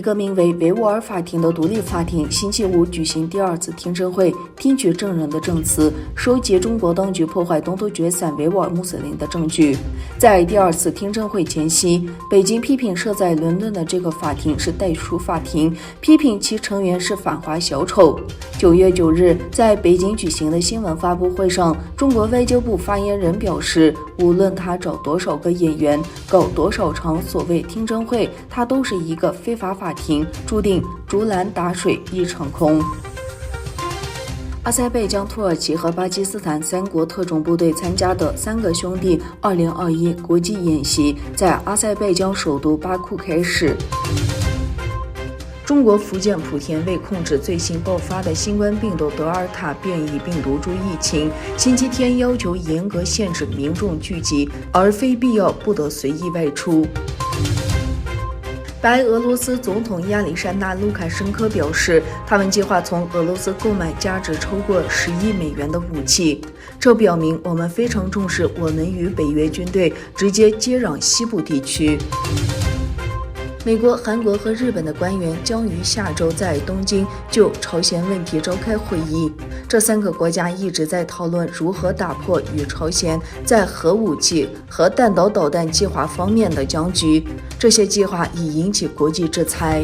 一个名为维吾尔法庭的独立法庭星期五举行第二次听证会，听取证人的证词，收集中国当局破坏东突厥散维吾尔穆斯林的证据。在第二次听证会前夕，北京批评设在伦敦的这个法庭是代书法庭，批评其成员是反华小丑。9月9日，在北京举行的新闻发布会上，中国外交部发言人表示，无论他找多少个演员，搞多少场所谓听证会，他都是一个非法法庭，注定竹篮打水一场空。阿塞拜疆、土耳其和巴基斯坦3国特种部队参加的3个兄弟2021国际演习在阿塞拜疆首都巴库开始。中国福建莆田为控制最新爆发的新冠病毒德尔塔变异病毒株疫情，星期天要求严格限制民众聚集，而非必要不得随意外出。白俄罗斯总统亚历山大·卢卡申科表示，他们计划从俄罗斯购买价值超过10亿美元的武器。这表明我们非常重视我们与北约军队直接接壤西部地区。美国、韩国和日本的官员将于下周在东京就朝鲜问题召开会议。这3个国家一直在讨论如何打破与朝鲜在核武器和弹道导弹计划方面的僵局，这些计划已引起国际制裁。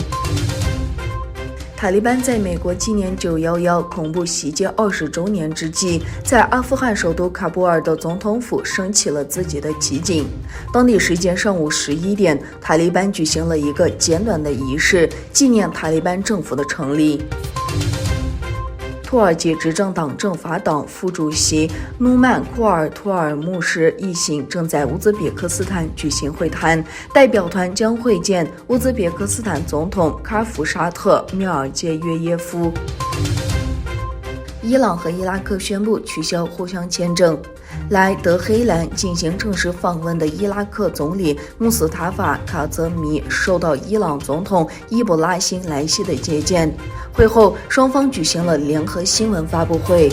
塔利班在美国纪念911恐怖袭击20周年之际，在阿富汗首都喀布尔的总统府升起了自己的旗景。当地时间上午11点，塔利班举行了一个简短的仪式，纪念塔利班政府的成立。土耳其执政党政法党副主席努曼库尔图尔牧师一行正在乌兹别克斯坦举行会谈，代表团将会见乌兹别克斯坦总统卡夫沙特米尔杰约耶夫。伊朗和伊拉克宣布取消互相签证。来德黑兰进行正式访问的伊拉克总理穆斯塔法·卡泽米受到伊朗总统伊布拉辛·莱西的接见。会后，双方举行了联合新闻发布会。